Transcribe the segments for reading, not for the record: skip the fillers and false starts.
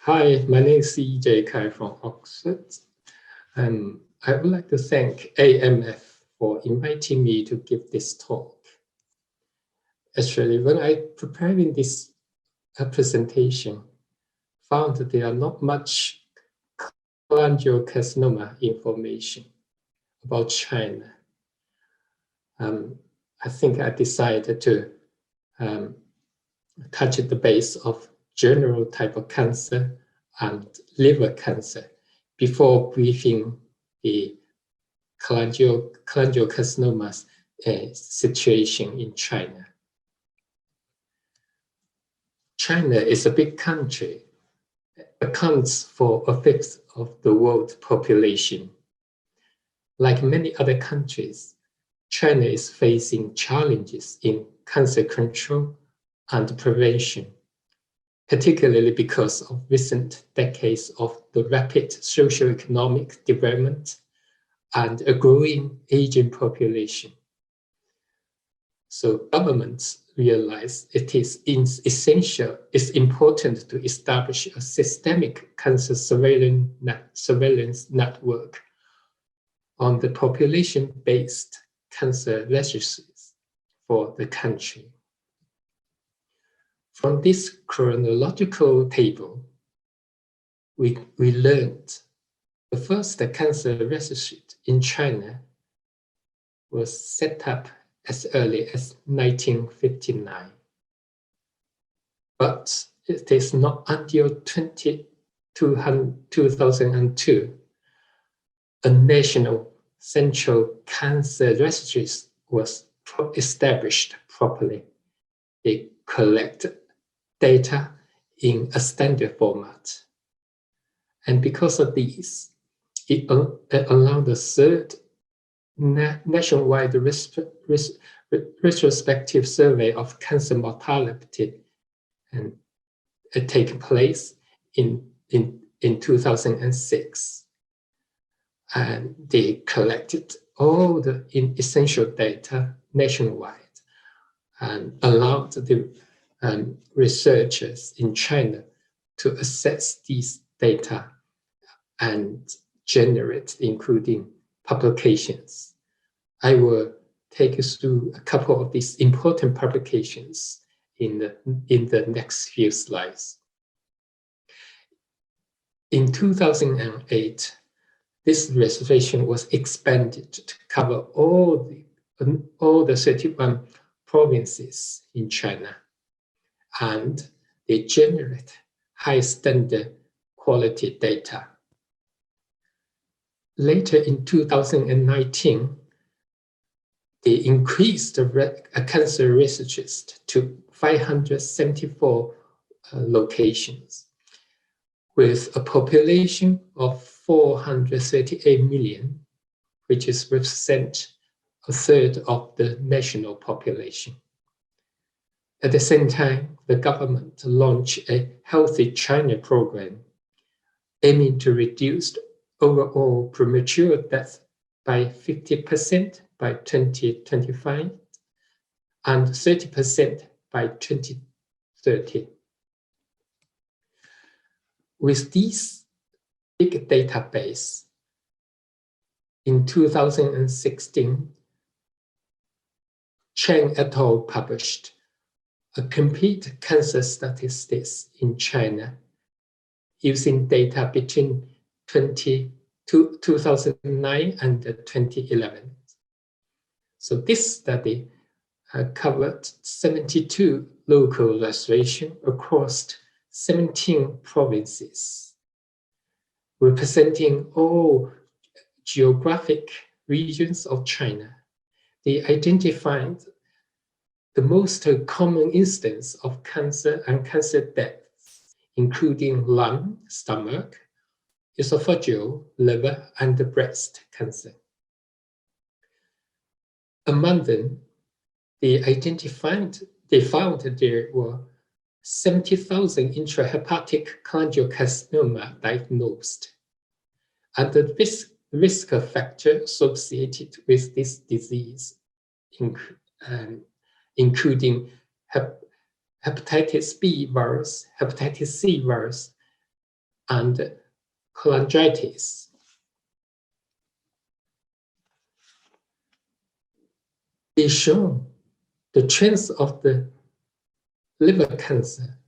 Hi, my name is Shijie Cai from Oxford. I would like to thank AMMF for inviting me to give this talk. Actually, when I preparing this presentation, found that there are not much cholangiocarcinoma information about China. I think I decided to touch the base of general type of cancer and liver cancer before briefing the cholangiocarcinoma situation in China. China is a big country, accounts for a fifth of the world population. Like many other countries, China is facing challenges in cancer control and prevention, particularly because of recent decades of the rapid socioeconomic development and a growing aging population. So governments realize it is essential, it's important to establish a systemic cancer surveillance network on the population-based cancer registries for the country. From this chronological table, we learned the first cancer registry in China was set up as early as 1959. But it is not until 2002 a national central cancer registry was established properly. They collect data in a standard format. And because of these, it allowed the third nationwide retrospective survey of cancer mortality and take place in 2006. And they collected all the essential data nationwide and allowed the researchers in China to assess these data and generate, including publications. I will take you through a couple of these important publications in the next few slides. In 2008, this reservation was expanded to cover all the 31 provinces in China, and they generate high standard quality data. Later in 2019, they increased the cancer registries to 574 locations, with a population of 438 million, which is represent a third of the national population. At the same time, the government launched a Healthy China program aiming to reduce overall premature death by 50% by 2025 and 30% by 2030. With this big database, in 2016, Chen et al. Published a complete cancer statistics in China using data between 2009 and 2011. So this study covered 72 local restorations across 17 provinces, representing all geographic regions of China. They identified the most common instance of cancer and cancer deaths, including lung, stomach, esophageal, liver, and breast cancer. Among them, they found there were 70,000 intrahepatic cholangiocarcinoma diagnosed. And the risk factor associated with this disease, including hepatitis B virus, hepatitis C virus, and cholangitis. They show the trends of the liver cancer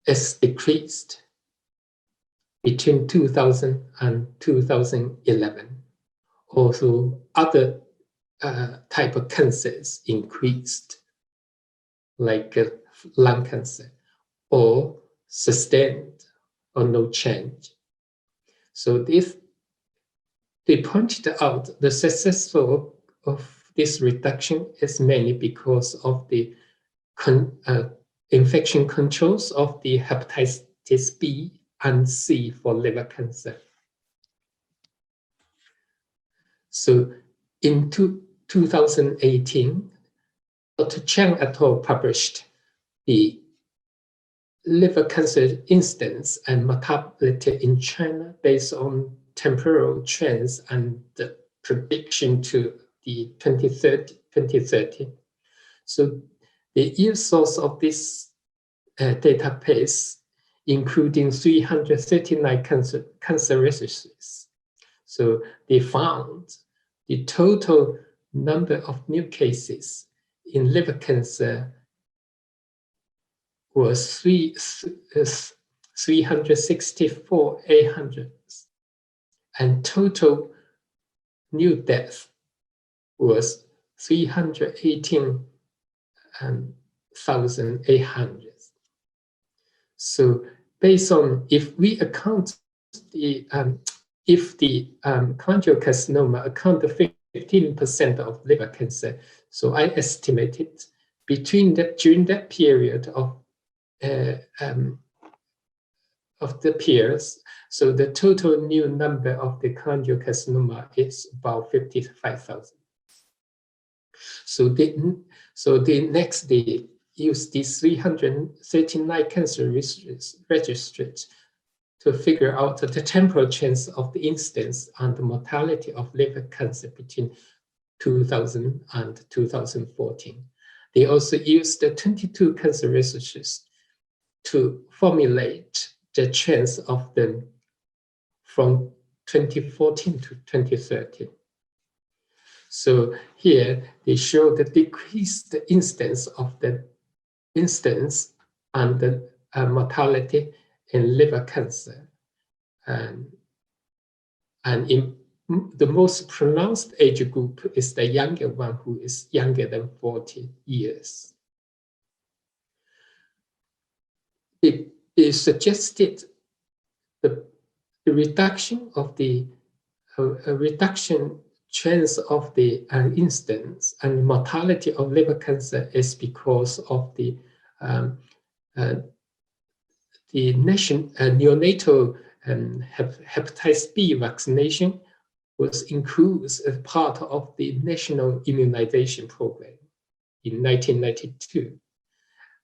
is decreased between 2000 and 2011. Also, other type of cancers increased, like lung cancer, or sustained or no change. So this, they pointed out the successful of this reduction is mainly because of the infection controls of the hepatitis B and C for liver cancer. So in 2018, Dr. Chang et al. Published the liver cancer incidence and mortality in China based on temporal trends and the prediction to the 2030. So the yield source of this database, including 339 cancer registries. So they found the total number of new cases in liver cancer was 364,800, and total new death was 318,800. So based on, if we account the, if the cholangiocarcinoma account for 15% of liver cancer, so I estimated during that period of the peers, so the total new number of the cholangiocarcinoma is about 55,000. So the next day use these 339 cancer registries to figure out the temporal trends of the incidence and the mortality of liver cancer between 2000 and 2014. They also used the 22 cancer registries to formulate the trends of them from 2014 to 2030. So here they show the decreased incidence of the incidence and the mortality in liver cancer. And in the most pronounced age group is the younger one, who is younger than 40 years. It suggested the reduction of the reduction trends of the incidence and mortality of liver cancer is because of the neonatal hepatitis B vaccination was included as part of the national immunization program in 1992.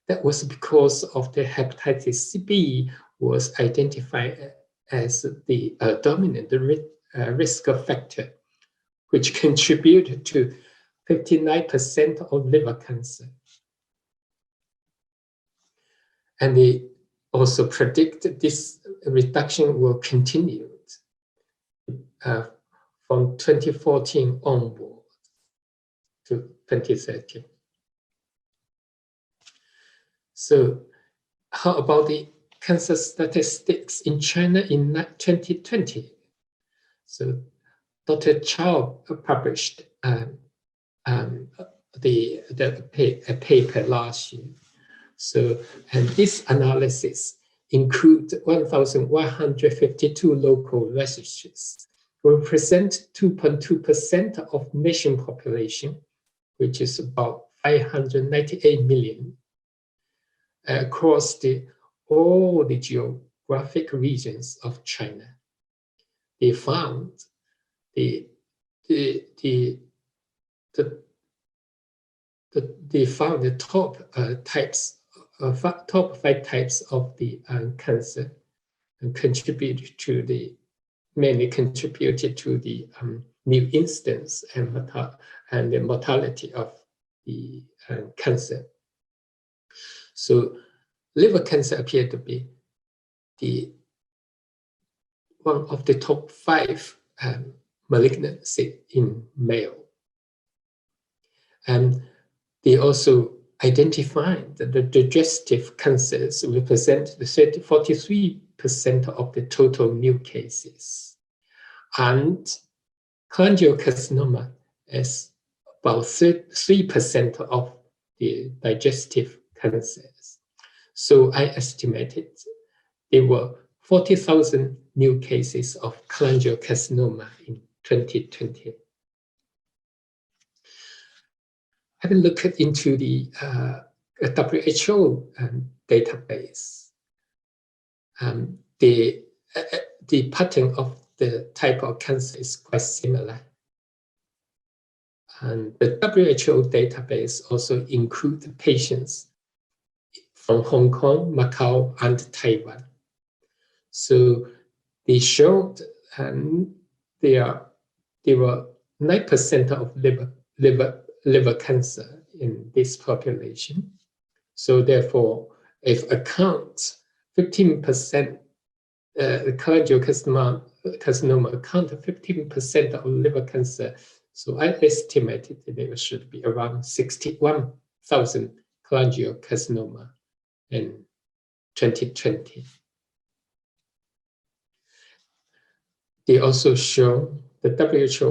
That was because of the hepatitis B was identified as the dominant risk factor, which contributed to 59% of liver cancer. And they also predict this reduction will continue from 2014 onward to 2030. So how about the cancer statistics in China in 2020? So Dr. Chow published a paper last year. So, and this analysis includes 1,152 local registries, represent 2.2% of nation population, which is about 598 million, across all the geographic regions of China. They found they found the top top 5 types of the cancer, and mainly contributed to the new incidence and the mortality of the cancer. So liver cancer appeared to be one of the top 5 malignancy in male. And they also identified that the digestive cancers represent the 43% of the total new cases. And cholangiocarcinoma is about 3% of the digestive cancers. So I estimated there were 40,000 new cases of cholangiocarcinoma in 2020. Having looked into the WHO database, the pattern of the type of cancer is quite similar. And the WHO database also includes patients from Hong Kong, Macau, and Taiwan. So they showed there were 9% of liver cancer in this population. So therefore, if account 15%, cholangiocarcinoma account 15% of liver cancer. So I estimated that there should be around 61,000 cholangiocarcinoma in 2020. They also show, the WHO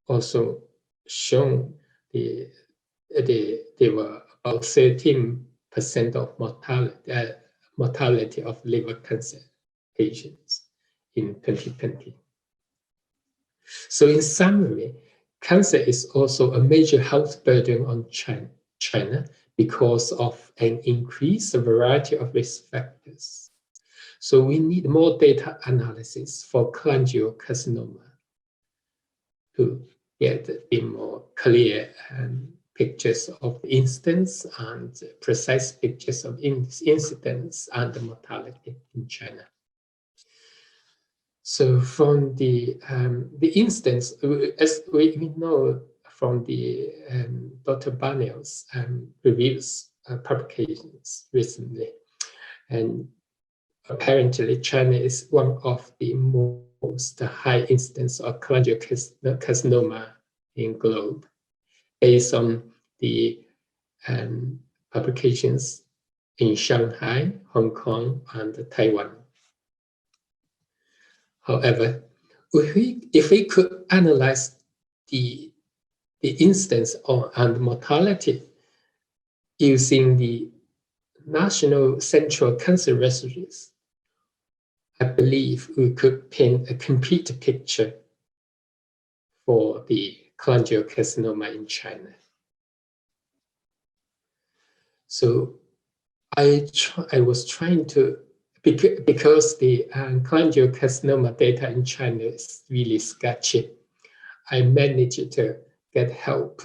also shown there were about 13% of mortality of liver cancer patients in 2020. So in summary, cancer is also a major health burden on China because of an increased variety of risk factors. So we need more data analysis for cholangiocarcinoma to get a more clear pictures of the incidence and precise pictures of incidence and mortality in China. So from the instance, as we know from the Dr. Barnell's reviews publications recently, and apparently China is one of the most high incidence of cholangiocarcinoma in globe, based on the publications in Shanghai, Hong Kong, and Taiwan. However, if we could analyze the incidence and mortality using the National Central Cancer Registries, I believe we could paint a complete picture for the cholangiocarcinoma in China. So I was trying to, because the cholangiocarcinoma data in China is really sketchy, I managed to get help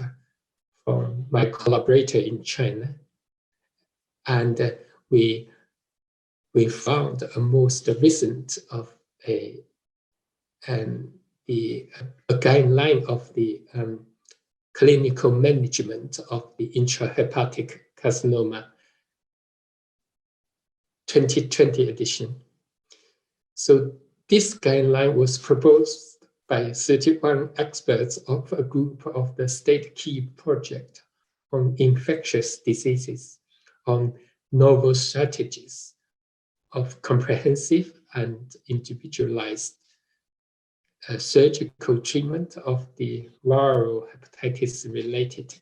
from my collaborator in China. And we found a most recent of a guideline of the clinical management of the intrahepatic carcinoma 2020 edition. So this guideline was proposed by 31 experts of a group of the State Key Project on infectious diseases, on novel strategies of comprehensive and individualized surgical treatment of the viral hepatitis-related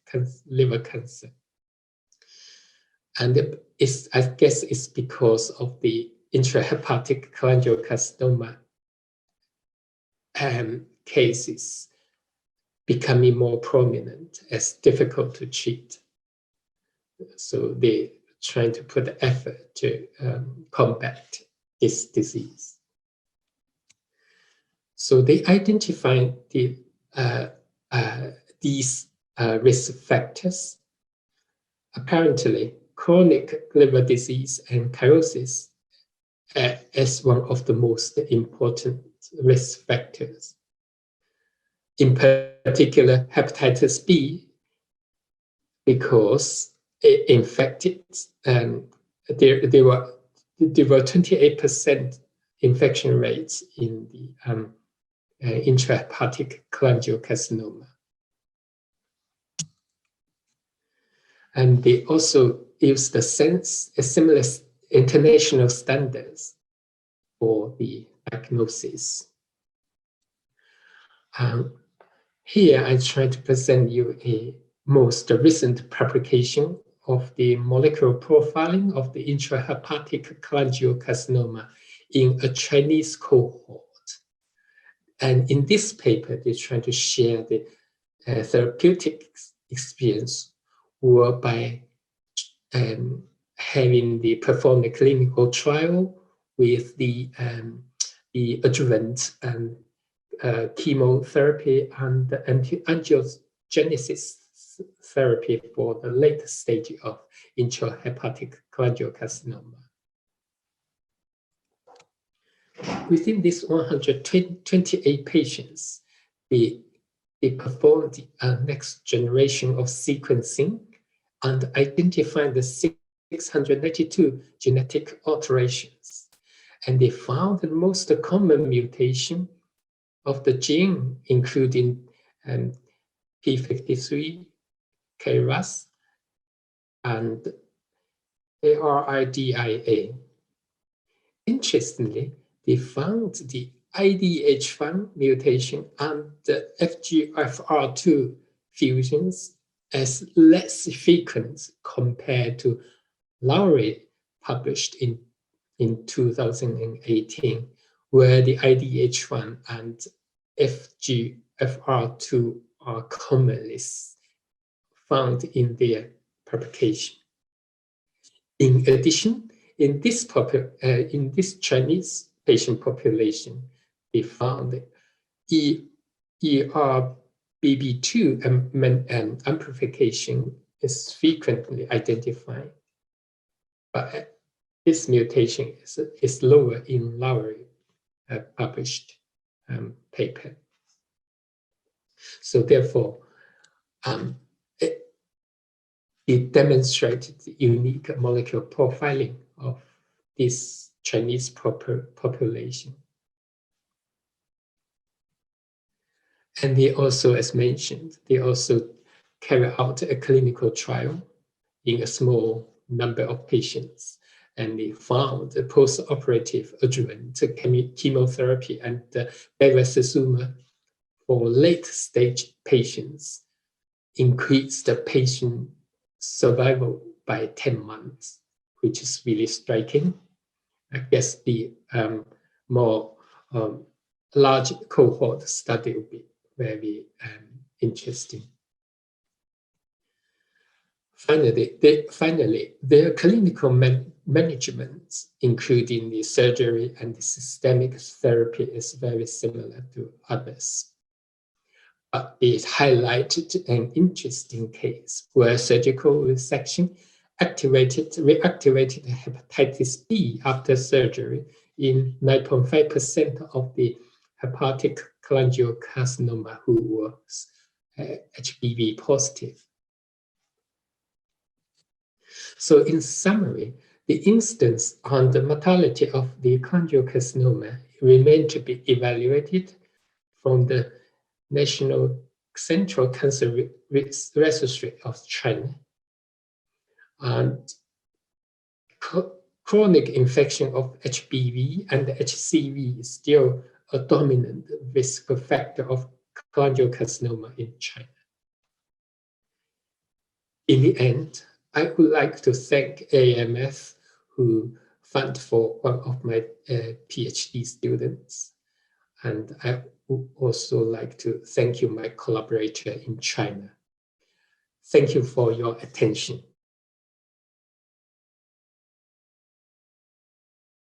liver cancer. And I guess it's because of the intrahepatic cholangiocarcinoma cases becoming more prominent as difficult to treat. So they're trying to put the effort to combat this disease. So they identified these risk factors. Apparently, chronic liver disease and cirrhosis as one of the most important risk factors. In particular, hepatitis B, because it infected, there were 28% infection rates in the intrahepatic cholangiocarcinoma. And they also use the similar international standards for the diagnosis. Here I try to present you a most recent publication of the molecular profiling of the intrahepatic cholangiocarcinoma in a Chinese cohort. And in this paper, they try to share the therapeutic experience or by having the perform the clinical trial with the adjuvant chemotherapy and angiogenesis therapy for the later stage of intrahepatic cholangiocarcinoma. Within these 128 patients, they performed the next generation of sequencing and identified the 692 genetic alterations. And they found the most common mutation of the gene, including P53, KRAS, and ARIDIA. Interestingly, they found the IDH1 mutation and the FGFR2 fusions as less frequent compared to Lowry published in 2018, where the IDH1 and FGFR2 are commonly found in their publication. In addition, in this Chinese patient population, they found ERBB2 amplification is frequently identified, but this mutation is lower in Lowry published paper. So therefore, it demonstrated the unique molecular profiling of this Chinese population. And they also, as mentioned, they also carry out a clinical trial in a small number of patients, and they found the post-operative adjuvant chemotherapy and bevacizumab for late-stage patients increased the patient survival by 10 months, which is really striking. I guess the more large cohort study will be very interesting. Finally, their clinical management, including the surgery and the systemic therapy, is very similar to others. But it highlighted an interesting case where surgical resection reactivated hepatitis B after surgery in 9.5% of the hepatic cholangiocarcinoma who was HBV positive. So in summary, the incidence and the mortality of the cholangiocarcinoma remain to be evaluated from the National Central Cancer Registry of China. And chronic infection of HBV and HCV is still a dominant risk factor of cholangiocarcinoma in China. In the end, I would like to thank AMMF, who funded for one of my PhD students. And I would also like to thank you, my collaborator in China. Thank you for your attention.